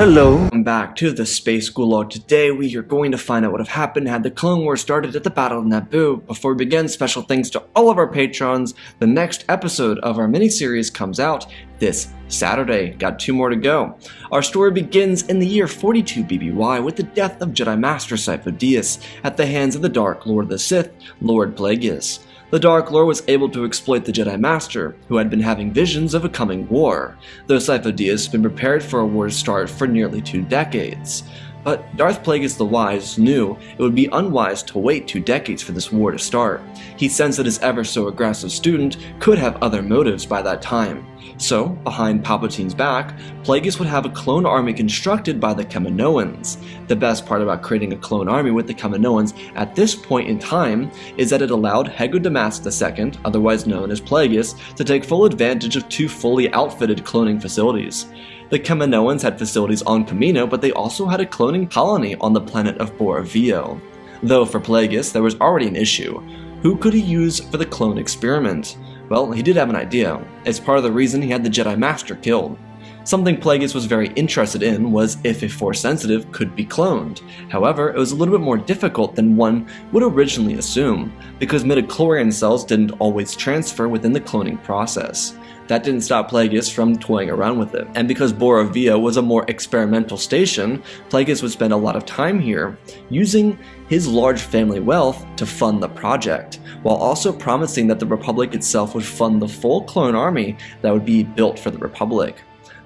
Hello, welcome back to the Space Gulag. Today we are going to find out what have happened had the Clone Wars started at the Battle of Naboo. Before we begin, special thanks to all of our patrons. The next episode of our mini-series comes out this Saturday. Got 2 more to go. Our story begins in the year 42 BBY with the death of Jedi Master Sifo-Dyas at the hands of the Dark Lord of the Sith, Lord Plagueis. The Dark Lord was able to exploit the Jedi Master, who had been having visions of a coming war, though Sifo-Dyas had been prepared for a war to start for nearly 2 decades. But Darth Plagueis the Wise knew it would be unwise to wait 2 decades for this war to start. He sensed that his ever-so-aggressive student could have other motives by that time. So, behind Palpatine's back, Plagueis would have a clone army constructed by the Kaminoans. The best part about creating a clone army with the Kaminoans at this point in time is that it allowed Hego Damask II, otherwise known as Plagueis, to take full advantage of 2 fully outfitted cloning facilities. The Kaminoans had facilities on Kamino, but they also had a cloning colony on the planet of Boravio. Though for Plagueis, there was already an issue. Who could he use for the clone experiment? Well, he did have an idea. It's part of the reason he had the Jedi Master killed. Something Plagueis was very interested in was if a Force-sensitive could be cloned. However, it was a little bit more difficult than one would originally assume, because midichlorian cells didn't always transfer within the cloning process. That didn't stop Plagueis from toying around with it. And because Boravia was a more experimental station, Plagueis would spend a lot of time here, using his large family wealth to fund the project, while also promising that the Republic itself would fund the full clone army that would be built for the Republic.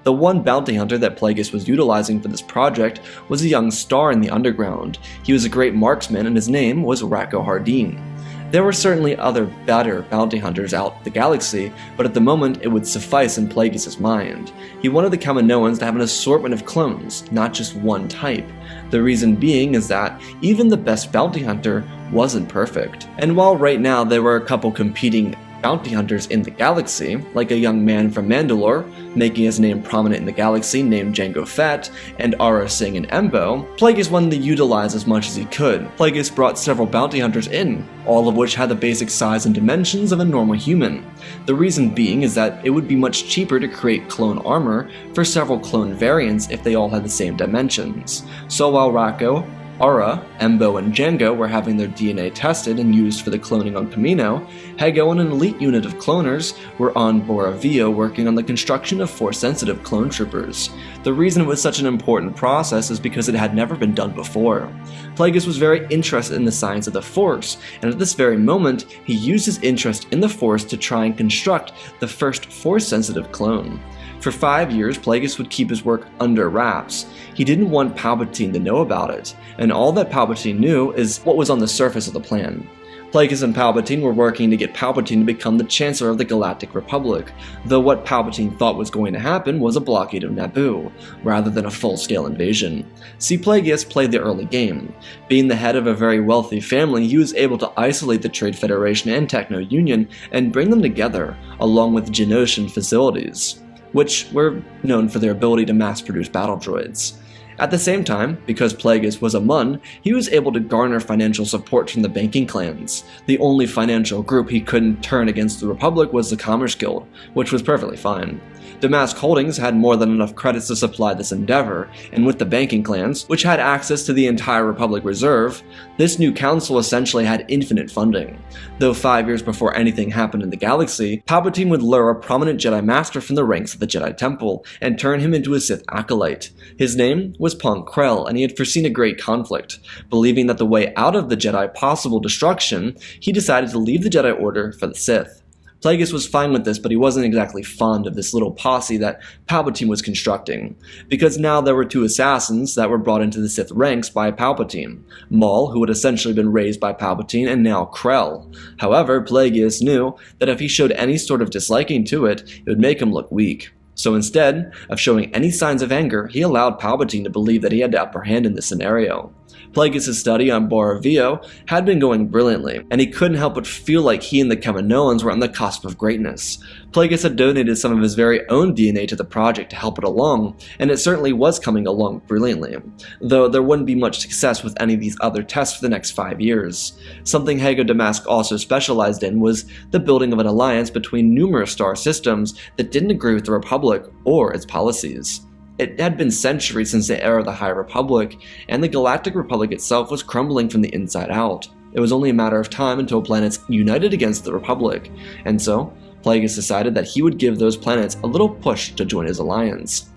The one bounty hunter that Plagueis was utilizing for this project was a young star in the underground. He was a great marksman and his name was Rako Hardeen. There were certainly other better bounty hunters out the galaxy, but at the moment it would suffice in Plagueis' mind. He wanted the Kaminoans to have an assortment of clones, not just one type. The reason being is that even the best bounty hunter wasn't perfect. And while right now there were a couple competing bounty hunters in the galaxy, like a young man from Mandalore, making his name prominent in the galaxy named Jango Fett, and Aurra Sing and Embo, Plagueis wanted to utilize as much as he could. Plagueis brought several bounty hunters in, all of which had the basic size and dimensions of a normal human. The reason being is that it would be much cheaper to create clone armor for several clone variants if they all had the same dimensions. So while Rako, Aurra, Embo, and Jango were having their DNA tested and used for the cloning on Kamino, Hego and an elite unit of cloners were on Boravio working on the construction of Force-sensitive clone troopers. The reason it was such an important process is because it had never been done before. Plagueis was very interested in the science of the Force, and at this very moment, he used his interest in the Force to try and construct the first Force-sensitive clone. For 5 years, Plagueis would keep his work under wraps. He didn't want Palpatine to know about it, and all that Palpatine knew is what was on the surface of the plan. Plagueis and Palpatine were working to get Palpatine to become the Chancellor of the Galactic Republic, though what Palpatine thought was going to happen was a blockade of Naboo, rather than a full-scale invasion. See, Plagueis played the early game. Being the head of a very wealthy family, he was able to isolate the Trade Federation and Techno Union and bring them together, along with Geonosian facilities, which were known for their ability to mass-produce battle droids. At the same time, because Plagueis was a Mun, he was able to garner financial support from the banking clans. The only financial group he couldn't turn against the Republic was the Commerce Guild, which was perfectly fine. Damask Holdings had more than enough credits to supply this endeavor, and with the banking clans, which had access to the entire Republic Reserve, this new council essentially had infinite funding. Though 5 years before anything happened in the galaxy, Palpatine would lure a prominent Jedi Master from the ranks of the Jedi Temple and turn him into a Sith acolyte. His name was Pong Krell, and he had foreseen a great conflict. Believing that the way out of the Jedi possible destruction, he decided to leave the Jedi Order for the Sith. Plagueis was fine with this, but he wasn't exactly fond of this little posse that Palpatine was constructing, because now there were 2 assassins that were brought into the Sith ranks by Palpatine, Maul, who had essentially been raised by Palpatine, and now Krell. However, Plagueis knew that if he showed any sort of disliking to it, it would make him look weak. So instead of showing any signs of anger, he allowed Palpatine to believe that he had the upper hand in this scenario. Plagueis' study on Boravio had been going brilliantly, and he couldn't help but feel like he and the Kaminoans were on the cusp of greatness. Plagueis had donated some of his very own DNA to the project to help it along, and it certainly was coming along brilliantly, though there wouldn't be much success with any of these other tests for the next 5 years. Something Hego Damask also specialized in was the building of an alliance between numerous star systems that didn't agree with the Republic or its policies. It had been centuries since the era of the High Republic, and the Galactic Republic itself was crumbling from the inside out. It was only a matter of time until planets united against the Republic, and so Plagueis decided that he would give those planets a little push to join his alliance.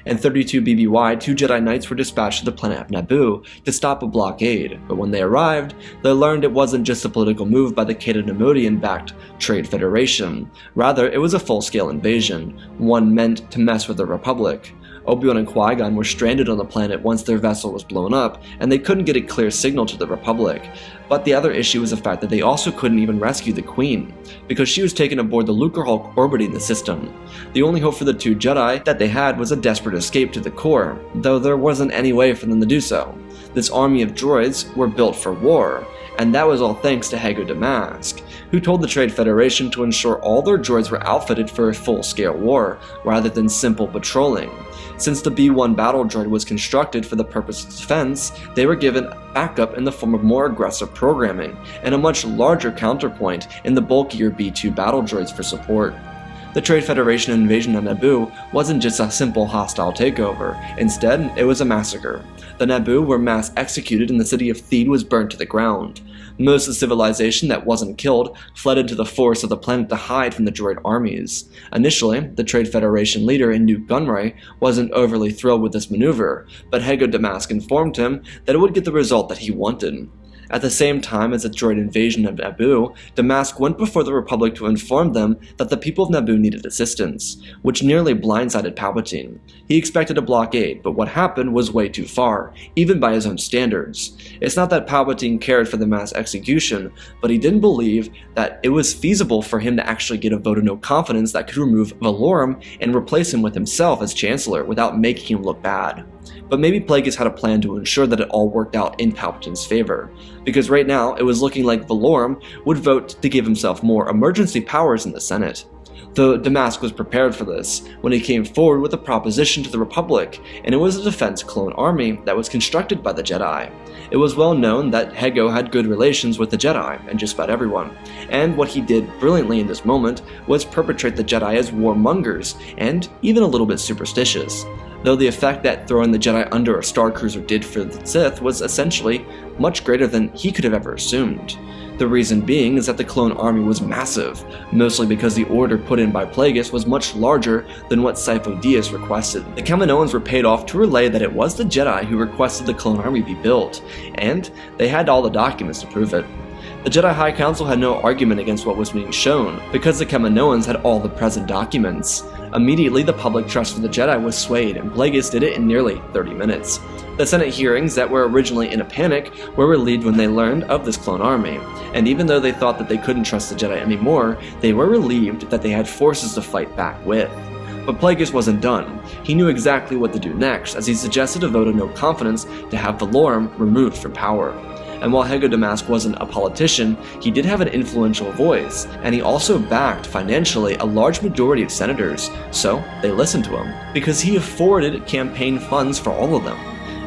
In 32 BBY, 2 Jedi Knights were dispatched to the planet of Naboo to stop a blockade, but when they arrived, they learned it wasn't just a political move by the Cato-Nemodian-backed Trade Federation. Rather, it was a full-scale invasion, one meant to mess with the Republic. Obi-Wan and Qui-Gon were stranded on the planet once their vessel was blown up, and they couldn't get a clear signal to the Republic. But the other issue was the fact that they also couldn't even rescue the Queen, because she was taken aboard the Lucrehulk orbiting the system. The only hope for the 2 Jedi that they had was a desperate escape to the core, though there wasn't any way for them to do so. This army of droids were built for war, and that was all thanks to Hego Damask, who told the Trade Federation to ensure all their droids were outfitted for a full-scale war, rather than simple patrolling. Since the B-1 battle droid was constructed for the purpose of defense, they were given backup in the form of more aggressive programming, and a much larger counterpoint in the bulkier B-2 battle droids for support. The Trade Federation invasion of Naboo wasn't just a simple hostile takeover, instead it was a massacre. The Naboo were mass executed and the city of Theed was burnt to the ground. Most of the civilization that wasn't killed fled into the forests of the planet to hide from the droid armies. Initially, the Trade Federation leader Nute Gunray wasn't overly thrilled with this maneuver, but Hego Damask informed him that it would get the result that he wanted. At the same time as the droid invasion of Naboo, Damask went before the Republic to inform them that the people of Naboo needed assistance, which nearly blindsided Palpatine. He expected a blockade, but what happened was way too far, even by his own standards. It's not that Palpatine cared for the mass execution, but he didn't believe that it was feasible for him to actually get a vote of no confidence that could remove Valorum and replace him with himself as Chancellor without making him look bad. But maybe Plagueis had a plan to ensure that it all worked out in Palpatine's favor, because right now it was looking like Valorum would vote to give himself more emergency powers in the Senate. Though Damask was prepared for this when he came forward with a proposition to the Republic, and it was a defense clone army that was constructed by the Jedi. It was well known that Hego had good relations with the Jedi and just about everyone, and what he did brilliantly in this moment was perpetrate the Jedi as warmongers and even a little bit superstitious. Though the effect that throwing the Jedi under a Star Cruiser did for the Sith was essentially much greater than he could have ever assumed. The reason being is that the clone army was massive, mostly because the order put in by Plagueis was much larger than what Sifo Dyas requested. The Kaminoans were paid off to relay that it was the Jedi who requested the clone army be built, and they had all the documents to prove it. The Jedi High Council had no argument against what was being shown, because the Kaminoans had all the present documents. Immediately, the public trust for the Jedi was swayed, and Plagueis did it in nearly 30 minutes. The Senate hearings that were originally in a panic were relieved when they learned of this clone army, and even though they thought that they couldn't trust the Jedi anymore, they were relieved that they had forces to fight back with. But Plagueis wasn't done. He knew exactly what to do next, as he suggested a vote of no confidence to have Valorum removed from power. And while Hego Damask wasn't a politician, he did have an influential voice, and he also backed financially a large majority of senators, so they listened to him, because he afforded campaign funds for all of them,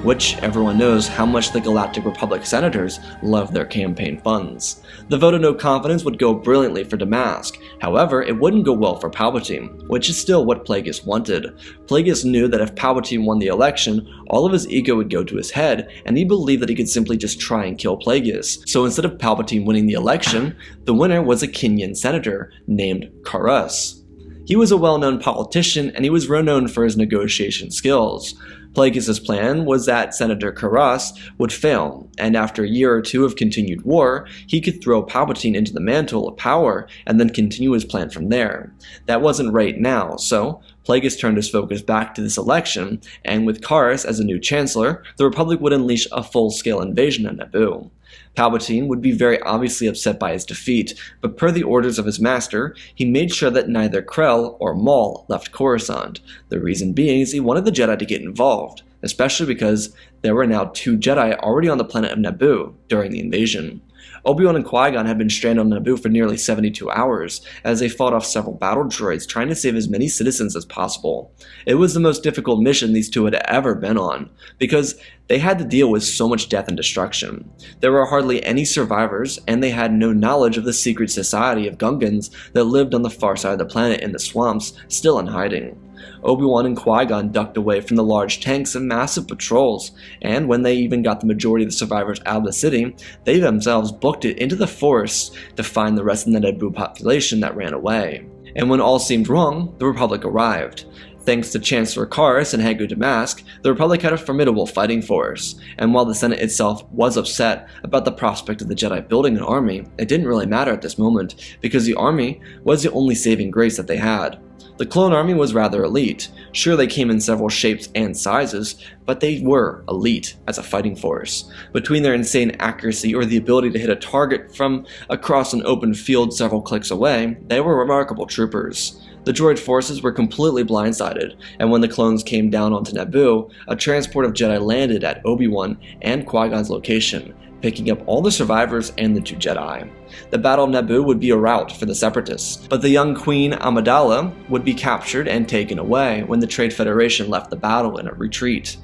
which everyone knows how much the Galactic Republic senators love their campaign funds. The vote of no confidence would go brilliantly for Damask, however, it wouldn't go well for Palpatine, which is still what Plagueis wanted. Plagueis knew that if Palpatine won the election, all of his ego would go to his head, and he believed that he could simply just try and kill Plagueis. So instead of Palpatine winning the election, the winner was a Kinyan senator named Karus. He was a well-known politician, and he was renowned for his negotiation skills. Plagueis' plan was that Senator Karras would fail, and after a year or two of continued war, he could throw Palpatine into the mantle of power and then continue his plan from there. That wasn't right now, so Plagueis turned his focus back to this election, and with Karras as a new chancellor, the Republic would unleash a full-scale invasion of Naboo. Palpatine would be very obviously upset by his defeat, but per the orders of his master, he made sure that neither Krell or Maul left Coruscant. The reason being is he wanted the Jedi to get involved, especially because there were now 2 Jedi already on the planet of Naboo during the invasion. Obi-Wan and Qui-Gon had been stranded on Naboo for nearly 72 hours, as they fought off several battle droids trying to save as many citizens as possible. It was the most difficult mission these two had ever been on, because they had to deal with so much death and destruction. There were hardly any survivors, and they had no knowledge of the secret society of Gungans that lived on the far side of the planet in the swamps, still in hiding. Obi-Wan and Qui-Gon ducked away from the large tanks and massive patrols, and when they even got the majority of the survivors out of the city, they themselves booked it into the forests to find the rest of the Naboo population that ran away. And when all seemed wrong, the Republic arrived. Thanks to Chancellor Karras and Hego Damask, the Republic had a formidable fighting force, and while the Senate itself was upset about the prospect of the Jedi building an army, it didn't really matter at this moment, because the army was the only saving grace that they had. The clone army was rather elite. Sure, they came in several shapes and sizes, but they were elite as a fighting force. Between their insane accuracy or the ability to hit a target from across an open field several clicks away, they were remarkable troopers. The droid forces were completely blindsided, and when the clones came down onto Naboo, a transport of Jedi landed at Obi-Wan and Qui-Gon's location, picking up all the survivors and the 2 Jedi. The Battle of Naboo would be a rout for the Separatists, but the young Queen Amidala would be captured and taken away when the Trade Federation left the battle in a retreat.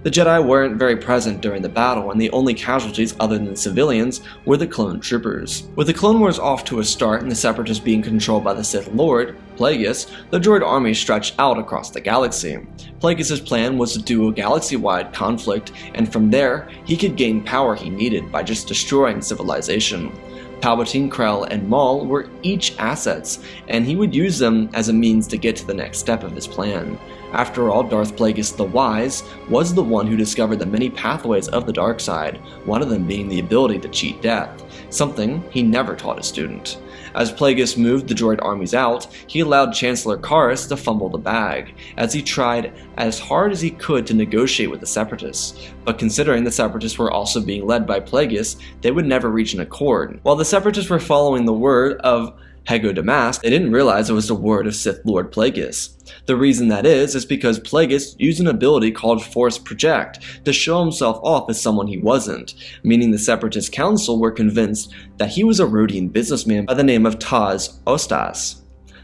The Jedi weren't very present during the battle, and the only casualties other than civilians were the clone troopers. With the Clone Wars off to a start and the Separatists being controlled by the Sith Lord, Plagueis, the droid army stretched out across the galaxy. Plagueis' plan was to do a galaxy-wide conflict, and from there, he could gain power he needed by just destroying civilization. Palpatine, Krell, and Maul were each assets, and he would use them as a means to get to the next step of his plan. After all, Darth Plagueis the Wise was the one who discovered the many pathways of the dark side, one of them being the ability to cheat death, something he never taught a student. As Plagueis moved the droid armies out, he allowed Chancellor Karras to fumble the bag, as he tried as hard as he could to negotiate with the Separatists. But considering the Separatists were also being led by Plagueis, they would never reach an accord. While the Separatists were following the word of Hego Damask, they didn't realize it was the word of Sith Lord Plagueis. The reason that is because Plagueis used an ability called Force Project to show himself off as someone he wasn't, meaning the Separatist Council were convinced that he was a Rhodian businessman by the name of Taz Ostas.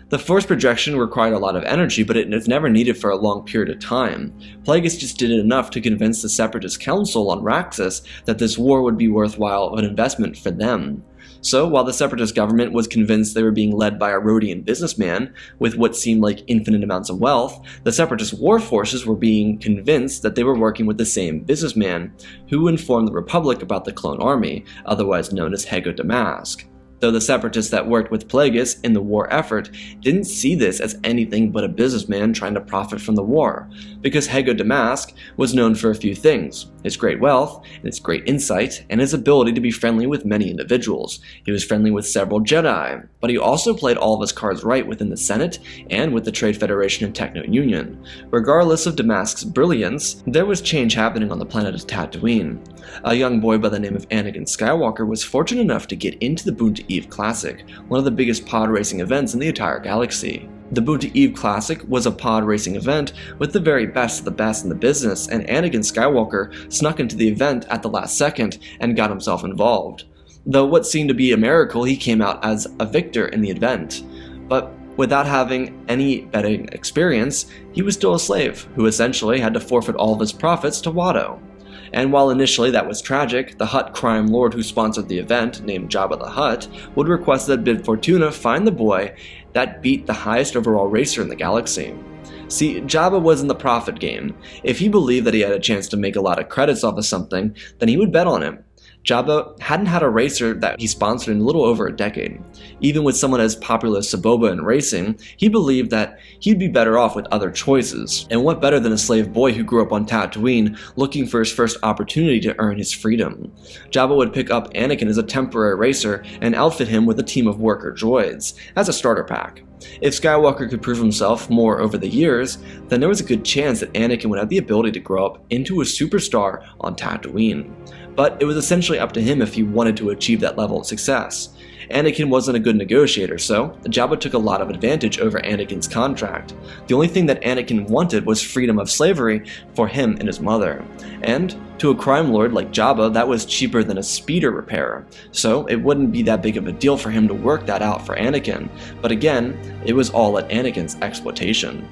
The force projection required a lot of energy, but it was never needed for a long period of time. Plagueis just did it enough to convince the Separatist Council on Raxus that this war would be worthwhile of an investment for them. So, while the Separatist government was convinced they were being led by a Rhodian businessman with what seemed like infinite amounts of wealth, the Separatist war forces were being convinced that they were working with the same businessman, who informed the Republic about the clone army, otherwise known as Hego Damask. Though the Separatists that worked with Plagueis in the war effort didn't see this as anything but a businessman trying to profit from the war, because Hego Damask was known for a few things: his great wealth, and his great insight, and his ability to be friendly with many individuals. He was friendly with several Jedi, but he also played all of his cards right within the Senate and with the Trade Federation and Techno Union. Regardless of Damask's brilliance, there was change happening on the planet of Tatooine. A young boy by the name of Anakin Skywalker was fortunate enough to get into the Boonta Eve Classic, one of the biggest pod racing events in the entire galaxy. The Boonta Eve Classic was a pod racing event with the very best of the best in the business, and Anakin Skywalker snuck into the event at the last second and got himself involved. Though what seemed to be a miracle, he came out as a victor in the event. But without having any betting experience, he was still a slave, who essentially had to forfeit all of his profits to Watto. And while initially that was tragic, the Hutt crime lord who sponsored the event, named Jabba the Hutt, would request that Bib Fortuna find the boy that beat the highest overall racer in the galaxy. See, Jabba was in the profit game. If he believed that he had a chance to make a lot of credits off of something, then he would bet on him. Jabba hadn't had a racer that he sponsored in a little over a decade. Even with someone as popular as Saboba in racing, he believed that he'd be better off with other choices. And what better than a slave boy who grew up on Tatooine looking for his first opportunity to earn his freedom? Jabba would pick up Anakin as a temporary racer and outfit him with a team of worker droids, as a starter pack. If Skywalker could prove himself more over the years, then there was a good chance that Anakin would have the ability to grow up into a superstar on Tatooine. But it was essentially up to him if he wanted to achieve that level of success. Anakin wasn't a good negotiator, so Jabba took a lot of advantage over Anakin's contract. The only thing that Anakin wanted was freedom of slavery for him and his mother. And to a crime lord like Jabba, that was cheaper than a speeder repairer, so it wouldn't be that big of a deal for him to work that out for Anakin. But again, it was all at Anakin's exploitation.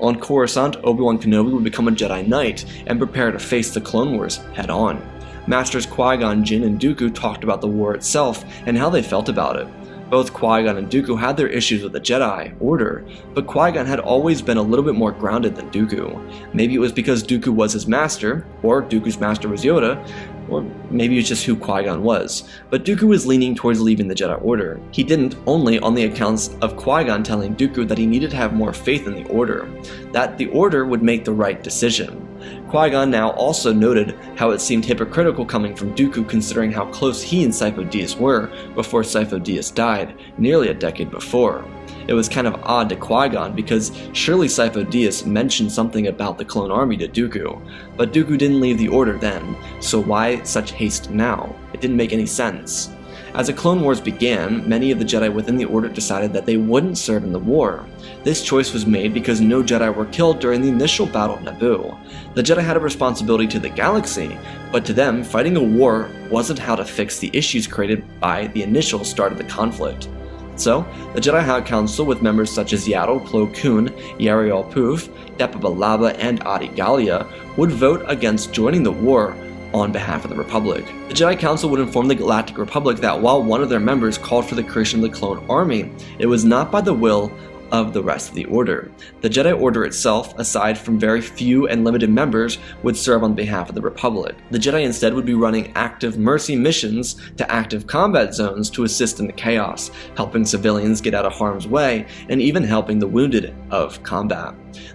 On Coruscant, Obi-Wan Kenobi would become a Jedi Knight and prepare to face the Clone Wars head-on. Masters Qui-Gon Jinn and Dooku talked about the war itself and how they felt about it. Both Qui-Gon and Dooku had their issues with the Jedi Order, but Qui-Gon had always been a little bit more grounded than Dooku. Maybe it was because Dooku was his master, or Dooku's master was Yoda, or maybe it's just who Qui-Gon was. But Dooku was leaning towards leaving the Jedi Order. He didn't only on the accounts of Qui-Gon telling Dooku that he needed to have more faith in the Order, that the Order would make the right decision. Qui-Gon now also noted how it seemed hypocritical coming from Dooku considering how close he and Sifo Dyas were before Sifo Dyas died, nearly a decade before. It was kind of odd to Qui-Gon because surely Sifo Dyas mentioned something about the clone army to Dooku, but Dooku didn't leave the Order then, so why such haste now? It didn't make any sense. As the Clone Wars began, many of the Jedi within the Order decided that they wouldn't serve in the war. This choice was made because no Jedi were killed during the initial battle of Naboo. The Jedi had a responsibility to the galaxy, but to them, fighting a war wasn't how to fix the issues created by the initial start of the conflict. So, the Jedi High Council, with members such as Yaddle, Plo Koon, Yarael Poof, Depa Billaba, and Adi Gallia, would vote against joining the war on behalf of the Republic. The Jedi Council would inform the Galactic Republic that while one of their members called for the creation of the Clone Army, it was not by the will of the rest of the Order. The Jedi Order itself, aside from very few and limited members, would serve on behalf of the Republic. The Jedi instead would be running active mercy missions to active combat zones to assist in the chaos, helping civilians get out of harm's way, and even helping the wounded of combat.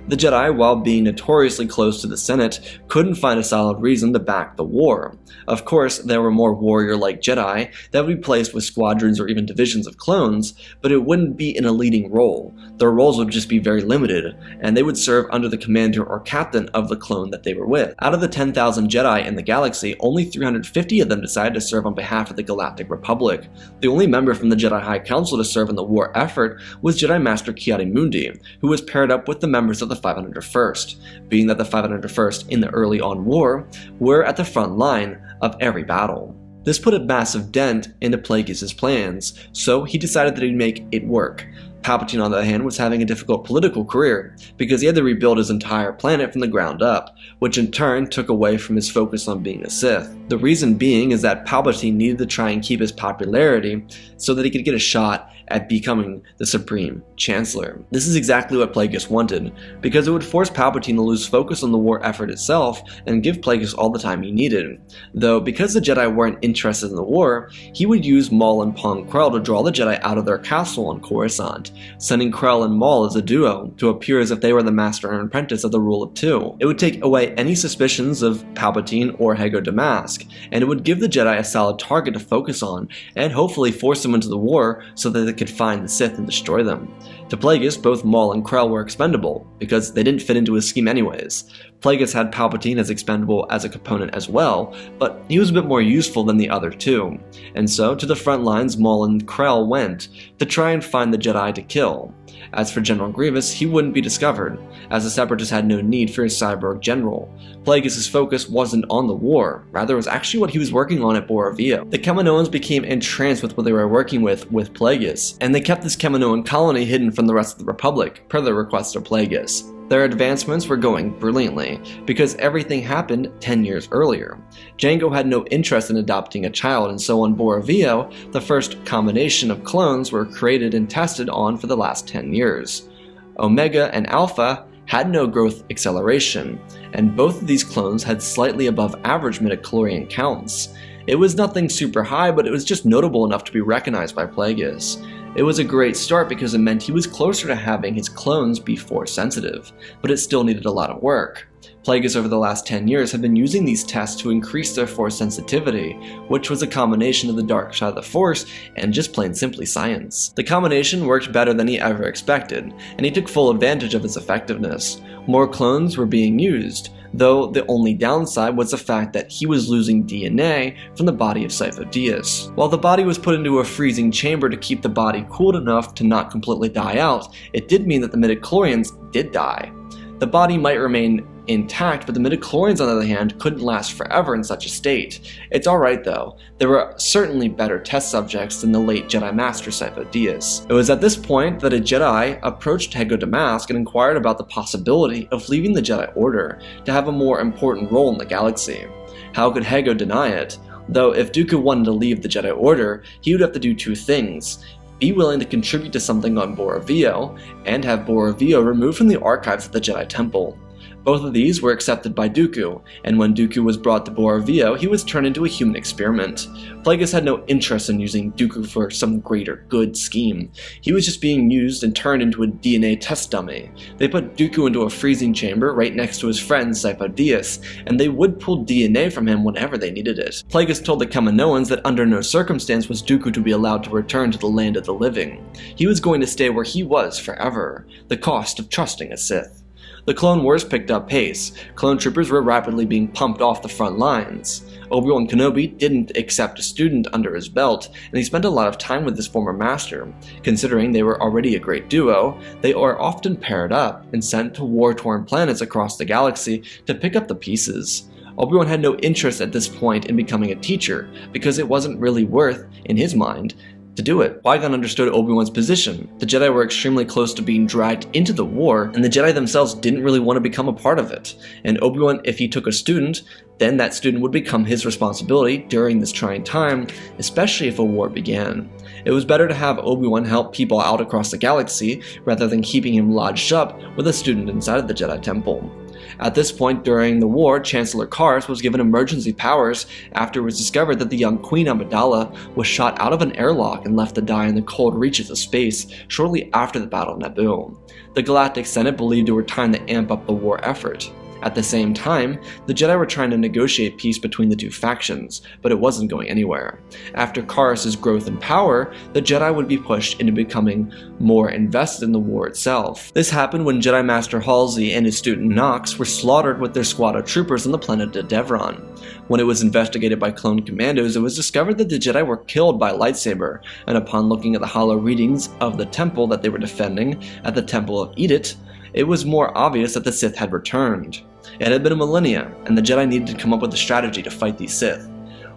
The Jedi, while being notoriously close to the Senate, couldn't find a solid reason to back the war. Of course, there were more warrior-like Jedi that would be placed with squadrons or even divisions of clones, but it wouldn't be in a leading role. Their roles would just be very limited, and they would serve under the commander or captain of the clone that they were with. Out of the 10,000 Jedi in the galaxy, only 350 of them decided to serve on behalf of the Galactic Republic. The only member from the Jedi High Council to serve in the war effort was Jedi Master Ki-Adi-Mundi, who was paired up with the members of the 501st, being that the 501st in the early on war were at the front line of every battle. This put a massive dent into Plagueis' plans, so he decided that he'd make it work. Palpatine, on the other hand, was having a difficult political career because he had to rebuild his entire planet from the ground up, which in turn took away from his focus on being a Sith. The reason being is that Palpatine needed to try and keep his popularity so that he could get a shot at becoming the Supreme Chancellor. This is exactly what Plagueis wanted, because it would force Palpatine to lose focus on the war effort itself and give Plagueis all the time he needed. Though, because the Jedi weren't interested in the war, he would use Maul and Pong Krell to draw the Jedi out of their castle on Coruscant, sending Krell and Maul as a duo to appear as if they were the master and apprentice of the rule of two. It would take away any suspicions of Palpatine or Hego Damask, and it would give the Jedi a solid target to focus on, and hopefully force them into the war so that they could find the Sith and destroy them. To Plagueis, both Maul and Krell were expendable, because they didn't fit into his scheme anyways. Plagueis had Palpatine as expendable as a component as well, but he was a bit more useful than the other two. And so, to the front lines Maul and Krell went, to try and find the Jedi to kill. As for General Grievous, he wouldn't be discovered, as the Separatists had no need for a cyborg general. Plagueis' focus wasn't on the war, rather it was actually what he was working on at Borovia. The Kaminoans became entranced with what they were working with Plagueis, and they kept this Kaminoan colony hidden from the rest of the Republic, per the request of Plagueis. Their advancements were going brilliantly, because everything happened 10 years earlier. Jango had no interest in adopting a child, and so on Borovia, the first combination of clones were created and tested on for the last 10 years. Omega and Alpha had no growth acceleration, and both of these clones had slightly above average midichlorian counts. It was nothing super high, but it was just notable enough to be recognized by Plagueis. It was a great start because it meant he was closer to having his clones be Force sensitive, but it still needed a lot of work. Plagueis over the last 10 years had been using these tests to increase their Force sensitivity, which was a combination of the dark side of the Force and just plain simply science. The combination worked better than he ever expected, and he took full advantage of its effectiveness. More clones were being used, though the only downside was the fact that he was losing DNA from the body of Sifo Dyas. While the body was put into a freezing chamber to keep the body cooled enough to not completely die out, it did mean that the midichlorians did die. The body might remain intact, but the midichlorians on the other hand couldn't last forever in such a state. It's alright though, there were certainly better test subjects than the late Jedi Master Sifo Dyas. It was at this point that a Jedi approached Hego Damask and inquired about the possibility of leaving the Jedi Order to have a more important role in the galaxy. How could Hego deny it? Though if Dooku wanted to leave the Jedi Order, he would have to do two things. be willing to contribute to something on Borovio, and have Borovio removed from the archives of the Jedi Temple. Both of these were accepted by Dooku, and when Dooku was brought to Borovio, he was turned into a human experiment. Plagueis had no interest in using Dooku for some greater good scheme. He was just being used and turned into a DNA test dummy. They put Dooku into a freezing chamber right next to his friend Sifo Dyas, and they would pull DNA from him whenever they needed it. Plagueis told the Kaminoans that under no circumstance was Dooku to be allowed to return to the land of the living. He was going to stay where he was forever, the cost of trusting a Sith. The Clone Wars picked up pace. Clone troopers were rapidly being pumped off the front lines. Obi-Wan Kenobi didn't accept a student under his belt, and he spent a lot of time with his former master. Considering they were already a great duo, they are often paired up and sent to war-torn planets across the galaxy to pick up the pieces. Obi-Wan had no interest at this point in becoming a teacher, because it wasn't really worth, in his mind, to do it. Qui-Gon understood Obi-Wan's position. The Jedi were extremely close to being dragged into the war, and the Jedi themselves didn't really want to become a part of it. And Obi-Wan, if he took a student, then that student would become his responsibility during this trying time, especially if a war began. It was better to have Obi-Wan help people out across the galaxy, rather than keeping him lodged up with a student inside of the Jedi Temple. At this point during the war, Chancellor Kars was given emergency powers after it was discovered that the young Queen Amidala was shot out of an airlock and left to die in the cold reaches of space shortly after the Battle of Naboo. The Galactic Senate believed it were time to amp up the war effort. At the same time, the Jedi were trying to negotiate peace between the two factions, but it wasn't going anywhere. After Kars's growth in power, the Jedi would be pushed into becoming more invested in the war itself. This happened when Jedi Master Halsey and his student Nox were slaughtered with their squad of troopers on the planet of Devron. When it was investigated by clone commandos, it was discovered that the Jedi were killed by lightsaber, and upon looking at the hollow readings of the temple that they were defending at the Temple of Edith, it was more obvious that the Sith had returned. It had been a millennia, and the Jedi needed to come up with a strategy to fight these Sith.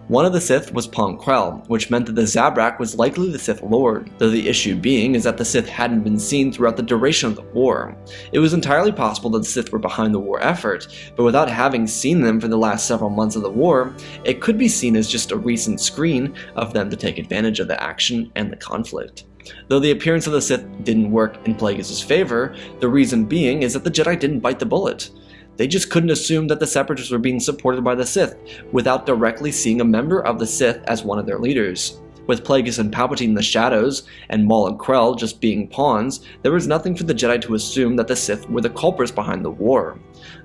One of the Sith was Pong Krell, which meant that the Zabrak was likely the Sith Lord, though the issue being is that the Sith hadn't been seen throughout the duration of the war. It was entirely possible that the Sith were behind the war effort, but without having seen them for the last several months of the war, it could be seen as just a recent screen of them to take advantage of the action and the conflict. Though the appearance of the Sith didn't work in Plagueis' favor, the reason being is that the Jedi didn't bite the bullet. They just couldn't assume that the Separatists were being supported by the Sith without directly seeing a member of the Sith as one of their leaders. With Plagueis and Palpatine in the shadows, and Maul and Krell just being pawns, there was nothing for the Jedi to assume that the Sith were the culprits behind the war.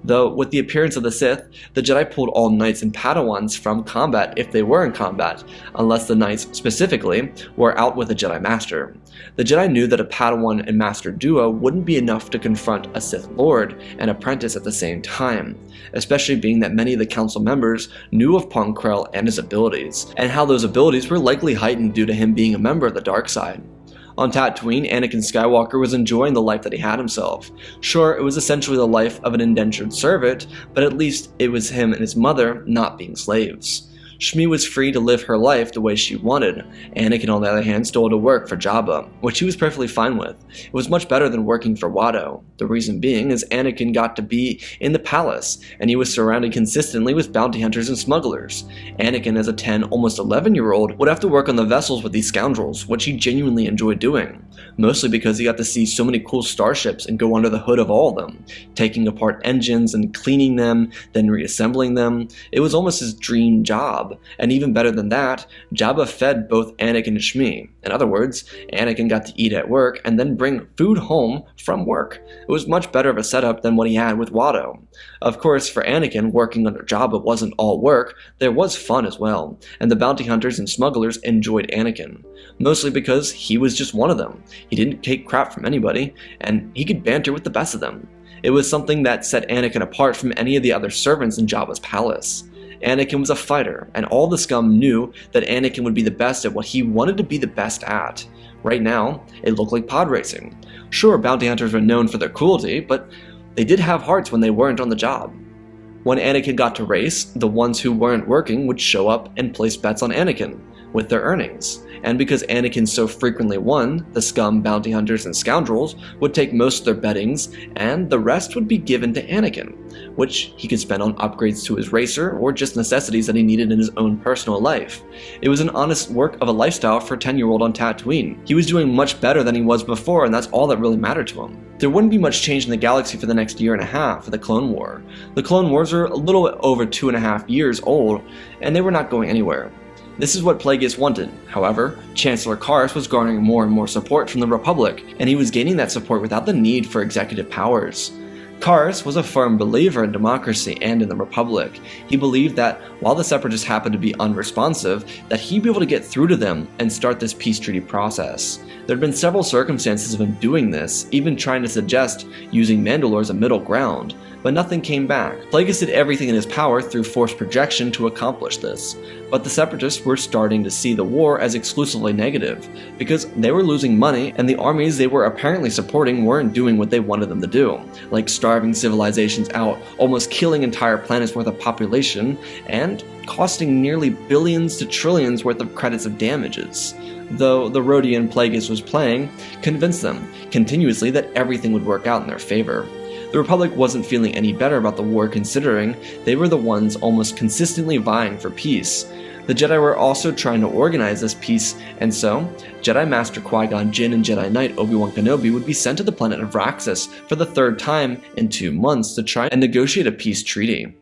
Though, with the appearance of the Sith, the Jedi pulled all Knights and Padawans from combat if they were in combat, unless the Knights, specifically, were out with a Jedi Master. The Jedi knew that a Padawan and Master duo wouldn't be enough to confront a Sith Lord and Apprentice at the same time, especially being that many of the Council members knew of Pong Krell and his abilities, and how those abilities were likely heightened due to him being a member of the dark side. On Tatooine, Anakin Skywalker was enjoying the life that he had himself. Sure, it was essentially the life of an indentured servant, but at least it was him and his mother not being slaves. Shmi was free to live her life the way she wanted. Anakin, on the other hand, stole to work for Jabba, which he was perfectly fine with. It was much better than working for Watto. The reason being is Anakin got to be in the palace, and he was surrounded consistently with bounty hunters and smugglers. Anakin, as a 10, almost 11-year-old, would have to work on the vessels with these scoundrels, which he genuinely enjoyed doing. Mostly because he got to see so many cool starships and go under the hood of all of them, taking apart engines and cleaning them, then reassembling them. It was almost his dream job. And even better than that, Jabba fed both Anakin and Shmi. In other words, Anakin got to eat at work and then bring food home from work. It was much better of a setup than what he had with Watto. Of course, for Anakin, working under Jabba wasn't all work, there was fun as well, and the bounty hunters and smugglers enjoyed Anakin. Mostly because he was just one of them. He didn't take crap from anybody, and he could banter with the best of them. It was something that set Anakin apart from any of the other servants in Jabba's palace. Anakin was a fighter, and all the scum knew that Anakin would be the best at what he wanted to be the best at. Right now, it looked like pod racing. Sure, bounty hunters were known for their cruelty, but they did have hearts when they weren't on the job. When Anakin got to race, the ones who weren't working would show up and place bets on Anakin with their earnings. and because Anakin so frequently won, the scum, bounty hunters, and scoundrels would take most of their bettings, and the rest would be given to Anakin, which he could spend on upgrades to his racer or just necessities that he needed in his own personal life. It was an honest work of a lifestyle for a 10-year-old on Tatooine. He was doing much better than he was before, and that's all that really mattered to him. There wouldn't be much change in the galaxy for the next year and a half for the Clone War. The Clone Wars are a little over 2.5 years old, and they were not going anywhere. This is what Plagueis wanted. However, Chancellor Karras was garnering more and more support from the Republic, and he was gaining that support without the need for executive powers. Karras was a firm believer in democracy and in the Republic. He believed that while the Separatists happened to be unresponsive, that he'd be able to get through to them and start this peace treaty process. There had been several circumstances of him doing this, even trying to suggest using Mandalore as a middle ground, but nothing came back. Plagueis did everything in his power through force projection to accomplish this, but the Separatists were starting to see the war as exclusively negative, because they were losing money and the armies they were apparently supporting weren't doing what they wanted them to do, like starving civilizations out, almost killing entire planets worth of population, and costing nearly billions to trillions worth of credits of damages. Though the Rodian Plagueis was playing convinced them continuously that everything would work out in their favor. The Republic wasn't feeling any better about the war considering they were the ones almost consistently vying for peace. The Jedi were also trying to organize this peace, and so Jedi Master Qui-Gon Jinn and Jedi Knight Obi-Wan Kenobi would be sent to the planet of Raxus for the third time in 2 months to try and negotiate a peace treaty.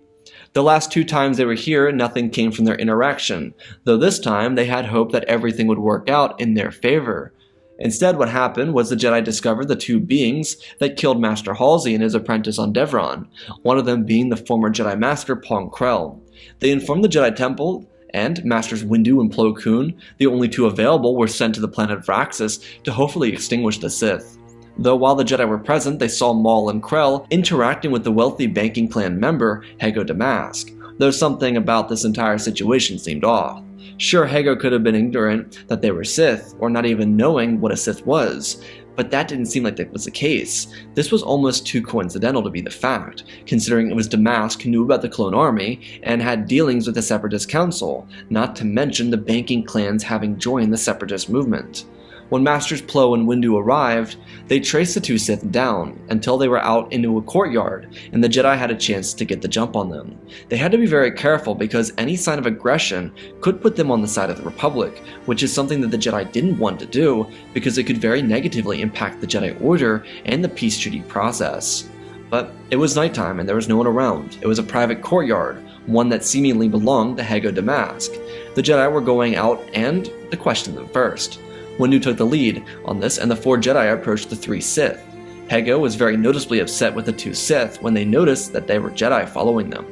The last 2 times they were here, nothing came from their interaction, though this time they had hope that everything would work out in their favor. Instead, what happened was the Jedi discovered the 2 beings that killed Master Halsey and his apprentice on Devron, one of them being the former Jedi Master Pong Krell. They informed the Jedi Temple, and Masters Windu and Plo Koon, the only 2 available, were sent to the planet of Raxus to hopefully extinguish the Sith. Though while the Jedi were present, they saw Maul and Krell interacting with the wealthy banking clan member, Hego Damask, though something about this entire situation seemed off. Sure, Hego could have been ignorant that they were Sith, or not even knowing what a Sith was, but that didn't seem like that was the case. This was almost too coincidental to be the fact, considering it was Damask who knew about the clone army and had dealings with the Separatist Council, not to mention the banking clans having joined the Separatist movement. When Masters Plo and Windu arrived, they traced the 2 Sith down until they were out into a courtyard, and the Jedi had a chance to get the jump on them. They had to be very careful because any sign of aggression could put them on the side of the Republic, which is something that the Jedi didn't want to do because it could very negatively impact the Jedi Order and the peace treaty process. But it was nighttime and there was no one around. It was a private courtyard, one that seemingly belonged to Hego Damask. The Jedi were going out and they questioned them first. Windu took the lead on this, and the 4 Jedi approached the 3 Sith. Hego was very noticeably upset with the 2 Sith when they noticed that they were Jedi following them.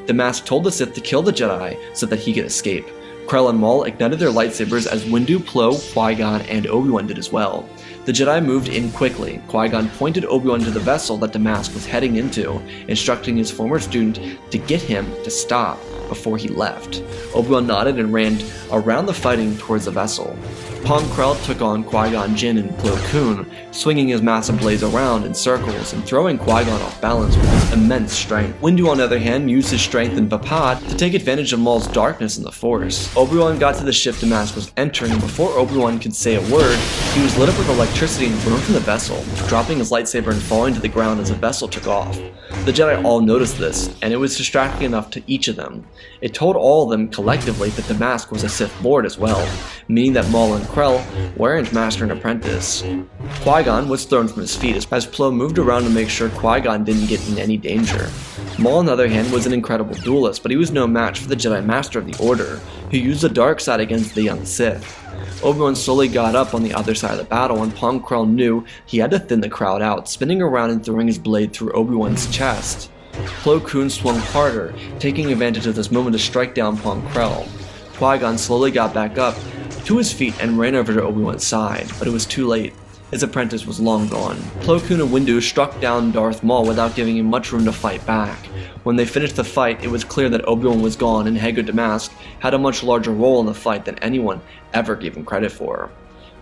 Damask told the Sith to kill the Jedi so that he could escape. Krell and Maul ignited their lightsabers as Windu, Plo, Qui-Gon, and Obi-Wan did as well. The Jedi moved in quickly. Qui-Gon pointed Obi-Wan to the vessel that Damask was heading into, instructing his former student to get him to stop before he left. Obi-Wan nodded and ran around the fighting towards the vessel. Pong Krell took on Qui-Gon Jinn and Plo Koon, swinging his massive blades around in circles and throwing Qui-Gon off balance with his immense strength. Windu, on the other hand, used his strength in Vapad to take advantage of Maul's darkness in the Force. Obi-Wan got to the ship Damask was entering, and before Obi-Wan could say a word, he was lit up with electricity and thrown from the vessel, dropping his lightsaber and falling to the ground as the vessel took off. The Jedi all noticed this, and it was distracting enough to each of them. It told all of them collectively that Damask was a Sith Lord as well, meaning that Maul and Krell weren't master and apprentice. Qui-Gon was thrown from his feet as Plo moved around to make sure Qui-Gon didn't get in any danger. Maul, on the other hand, was an incredible duelist, but he was no match for the Jedi Master of the Order, who used the dark side against the young Sith. Obi-Wan slowly got up on the other side of the battle, and Pong Krell knew he had to thin the crowd out, spinning around and throwing his blade through Obi-Wan's chest. Plo Koon swung harder, taking advantage of this moment to strike down Pong Krell. Qui-Gon slowly got back up to his feet and ran over to Obi-Wan's side, but it was too late. His apprentice was long gone. Plo Koon and Windu struck down Darth Maul without giving him much room to fight back. When they finished the fight, it was clear that Obi-Wan was gone and Hego Damask had a much larger role in the fight than anyone ever gave him credit for.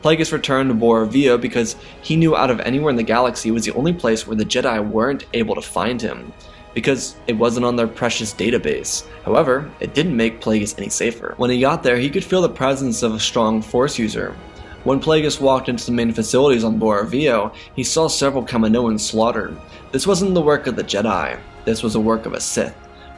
Plagueis returned to Bora Via because he knew out of anywhere in the galaxy it was the only place where the Jedi weren't able to find him. because it wasn't on their precious database. However, it didn't make Plagueis any safer. When he got there, he could feel the presence of a strong Force user. When Plagueis walked into the main facilities on Boravio, he saw several Kaminoans slaughtered. This wasn't the work of the Jedi, this was the work of a Sith.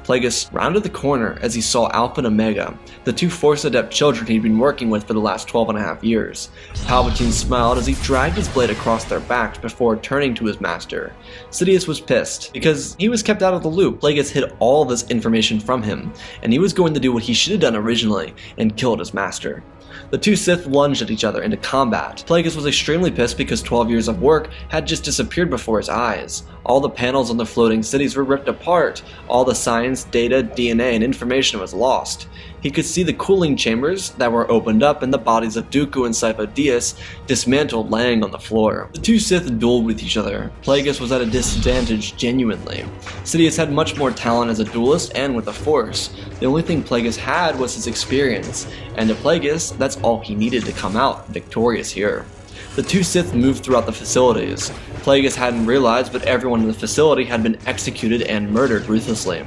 Plagueis rounded the corner as he saw Alpha and Omega, the two Force Adept children he'd been working with for the last 12.5 years. Palpatine smiled as he dragged his blade across their backs before turning to his master. Sidious was pissed, because he was kept out of the loop. Plagueis hid all this information from him, and he was going to do what he should have done originally, and killed his master. The two Sith lunged at each other into combat. Plagueis was extremely pissed because 12 years of work had just disappeared before his eyes. All the panels on the floating cities were ripped apart. All the science, data, DNA, and information was lost. He could see the cooling chambers that were opened up and the bodies of Dooku and Sifo Dyas dismantled laying on the floor. The two Sith dueled with each other. Plagueis was at a disadvantage genuinely. Sidious had much more talent as a duelist and with the Force. The only thing Plagueis had was his experience, and to Plagueis, that's all he needed to come out victorious here. The two Sith moved throughout the facilities. Plagueis hadn't realized, but everyone in the facility had been executed and murdered ruthlessly.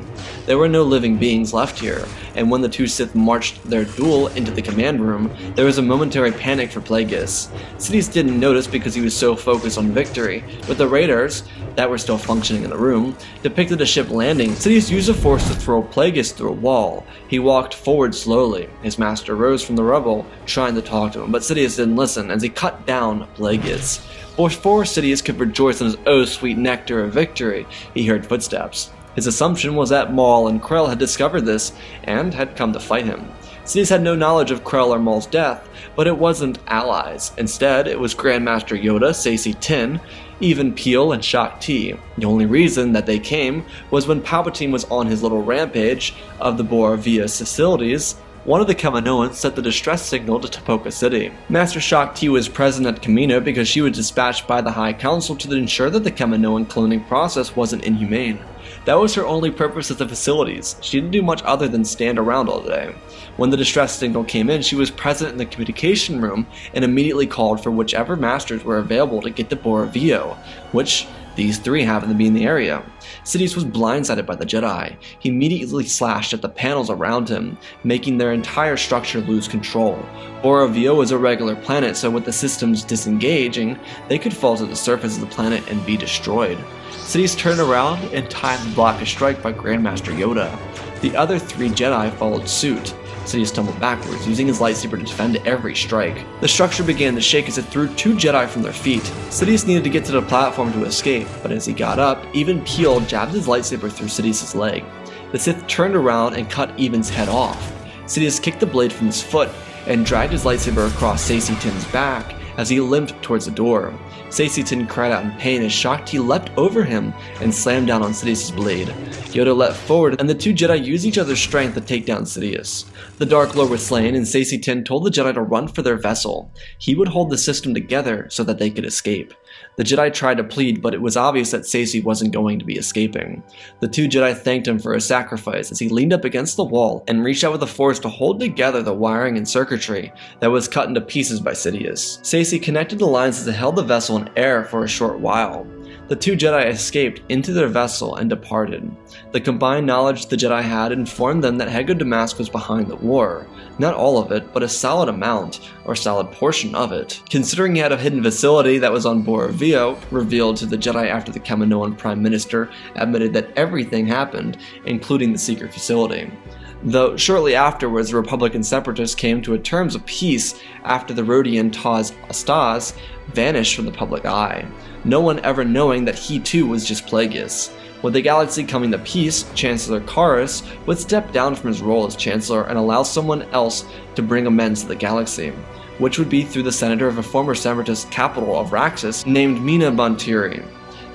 There were no living beings left here, and when the two Sith marched their duel into the command room, there was a momentary panic for Plagueis. Sidious didn't notice because he was so focused on victory, but the radars, that were still functioning in the room, depicted a ship landing. Sidious used the Force to throw Plagueis through a wall. He walked forward slowly. His master rose from the rubble, trying to talk to him, but Sidious didn't listen as he cut down Plagueis. Before Sidious could rejoice in his oh sweet nectar of victory, he heard footsteps. His assumption was that Maul and Krell had discovered this and had come to fight him. Sidious had no knowledge of Krell or Maul's death, but it wasn't allies. Instead, it was Grandmaster Yoda, Saesee Tiin, even Peel and Shaak Ti. The only reason that they came was when Palpatine was on his little rampage of the Boravia facilities. One of the Kaminoans sent the distress signal to Tapoka City. Master Shaak Ti was present at Kamino because she was dispatched by the High Council to ensure that the Kaminoan cloning process wasn't inhumane. That was her only purpose at the facilities. She didn't do much other than stand around all day. When the distress signal came in, she was present in the communication room and immediately called for whichever masters were available to get to Boravio, which these three happened to be in the area. Sidious was blindsided by the Jedi. He immediately slashed at the panels around him, making their entire structure lose control. Boravio was a regular planet, so with the systems disengaging, they could fall to the surface of the planet and be destroyed. Sidious turned around and timed to block a strike by Grandmaster Yoda. The other three Jedi followed suit. Sidious tumbled backwards, using his lightsaber to defend every strike. The structure began to shake as it threw two Jedi from their feet. Sidious needed to get to the platform to escape, but as he got up, even Peel jabbed his lightsaber through Sidious's leg. The Sith turned around and cut Even's head off. Sidious kicked the blade from his foot and dragged his lightsaber across Saesee Tiin's back as he limped towards the door. Saesee Tiin cried out in pain as Shaak Ti leapt over him and slammed down on Sidious's blade. Yoda leapt forward, and the two Jedi used each other's strength to take down Sidious. The Dark Lord was slain, and Saesee Tiin told the Jedi to run for their vessel. He would hold the system together so that they could escape. The Jedi tried to plead, but it was obvious that Saesee wasn't going to be escaping. The two Jedi thanked him for his sacrifice as he leaned up against the wall and reached out with the Force to hold together the wiring and circuitry that was cut into pieces by Sidious. Saesee connected the lines as it held the vessel in air for a short while. The two Jedi escaped into their vessel and departed. The combined knowledge the Jedi had informed them that Hego Damask was behind the war. Not all of it, but a solid amount, or solid portion of it. Considering he had a hidden facility that was on Boravio, revealed to the Jedi after the Kaminoan Prime Minister admitted that everything happened, including the secret facility. Though shortly afterwards, the Republican separatists came to a terms of peace after the Rodian Taz Astaz vanished from the public eye, no one ever knowing that he too was just Plagueis. With the galaxy coming to peace, Chancellor Karras would step down from his role as Chancellor and allow someone else to bring amends to the galaxy, which would be through the senator of a former separatist capital of Raxus named Mina Bontiri.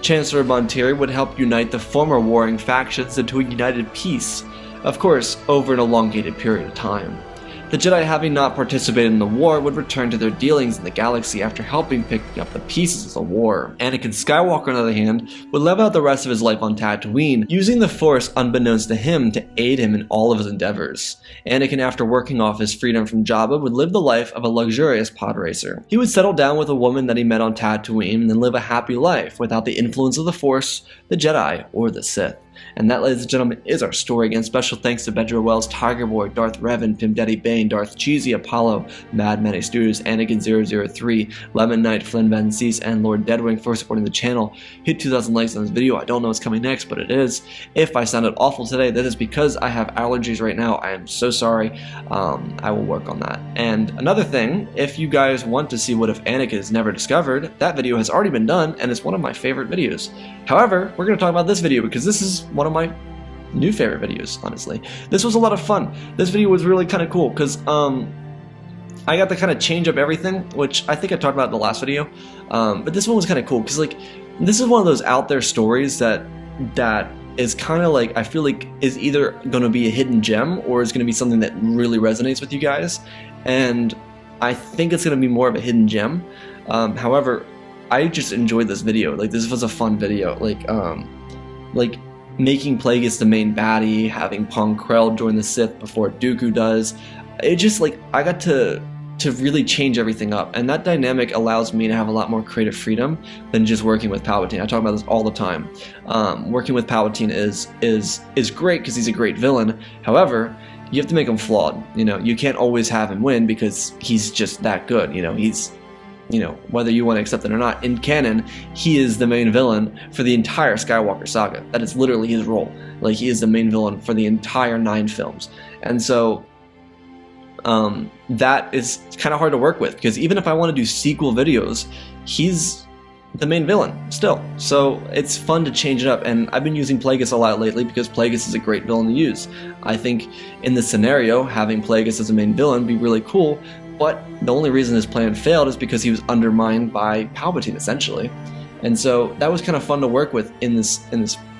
Chancellor Bontiri would help unite the former warring factions into a united peace, of course, over an elongated period of time. The Jedi, having not participated in the war, would return to their dealings in the galaxy after helping picking up the pieces of the war. Anakin Skywalker, on the other hand, would live out the rest of his life on Tatooine, using the Force unbeknownst to him to aid him in all of his endeavors. Anakin, after working off his freedom from Jabba, would live the life of a luxurious pod racer. He would settle down with a woman that he met on Tatooine and then live a happy life without the influence of the Force, the Jedi, or the Sith. And that, ladies and gentlemen, is our story. Again, special thanks to Bedro Wells, Tiger Boy, Darth Revan, Pim Daddy Bane, Darth Cheesy, Apollo, Mad Manny Studios, Anakin003, Lemon Knight, Flynn Van Cease, and Lord Deadwing for supporting the channel. Hit 2,000 likes on this video. I don't know what's coming next, but it is. If I sounded awful today, that is because I have allergies right now. I am so sorry. I will work on that. And another thing, if you guys want to see what if Anakin is never discovered, that video has already been done, and it's one of my favorite videos. However, we're going to talk about this video because this is one of my new favorite videos, honestly. This was a lot of fun. This video was really kind of cool because I got to kind of change up everything, which I think I talked about in the last video. But this one was kind of cool because, like, this is one of those out there stories that is kind of like, I feel like is either going to be a hidden gem or is going to be something that really resonates with you guys. And I think it's going to be more of a hidden gem. However, I just enjoyed this video. Like, this was a fun video. Like making Plagueis the main baddie, having Pong Krell join the Sith before Dooku does. It just, like, I got to really change everything up, and that dynamic allows me to have a lot more creative freedom than just working with Palpatine. I talk about this all the time. Working with Palpatine is great because he's a great villain. However, you have to make him flawed. You know, you can't always have him win because he's just that good. You know, he's, you know, whether you want to accept it or not, in canon, he is the main villain for the entire Skywalker saga. That is literally his role. Like, he is the main villain for the entire 9 films. And so that is kind of hard to work with because even if I want to do sequel videos, he's the main villain still. So it's fun to change it up, and I've been using Plagueis a lot lately because Plagueis is a great villain to use. I think in this scenario, having Plagueis as a main villain would be really cool, but the only reason his plan failed is because he was undermined by Palpatine, essentially. And so that was kind of fun to work with in this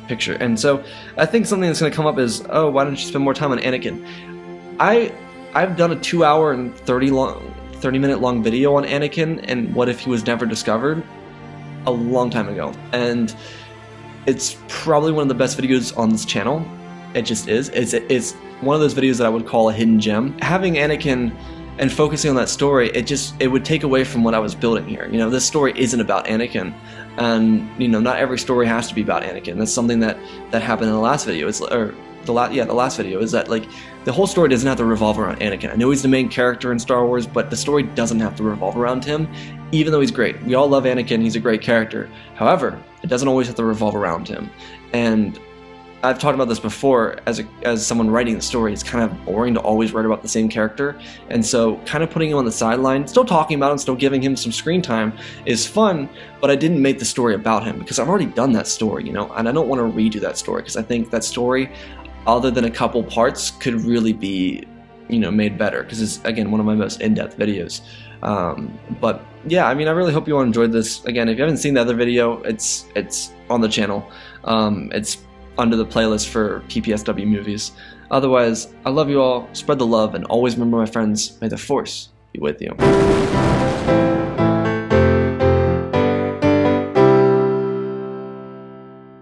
picture. And so I think something that's going to come up is, oh, why don't you spend more time on Anakin? I've done a 2-hour and 30-minute long video on Anakin and what if he was never discovered a long time ago, and it's probably one of the best videos on this channel. It just is. It's one of those videos that I would call a hidden gem. Having Anakin and focusing on that story, it would take away from what I was building here. You know, this story isn't about Anakin, and you know, not every story has to be about Anakin. That's something that happened in the last video. The last video is that, like, the whole story doesn't have to revolve around Anakin. I know he's the main character in Star Wars, but the story doesn't have to revolve around him, even though he's great. We all love Anakin, he's a great character. However, it doesn't always have to revolve around him. And I've talked about this before, as someone writing the story, it's kind of boring to always write about the same character. And so kind of putting him on the sideline, still talking about him, still giving him some screen time is fun, but I didn't make the story about him because I've already done that story, you know, and I don't want to redo that story because I think that story, other than a couple parts, could really be, you know, made better because it's, again, one of my most in-depth videos. But yeah, I mean, I really hope you all enjoyed this. Again, if you haven't seen the other video, it's on the channel. It's under the playlist for PPSW movies. Otherwise, I love you all, spread the love, and always remember, my friends, may the Force be with you.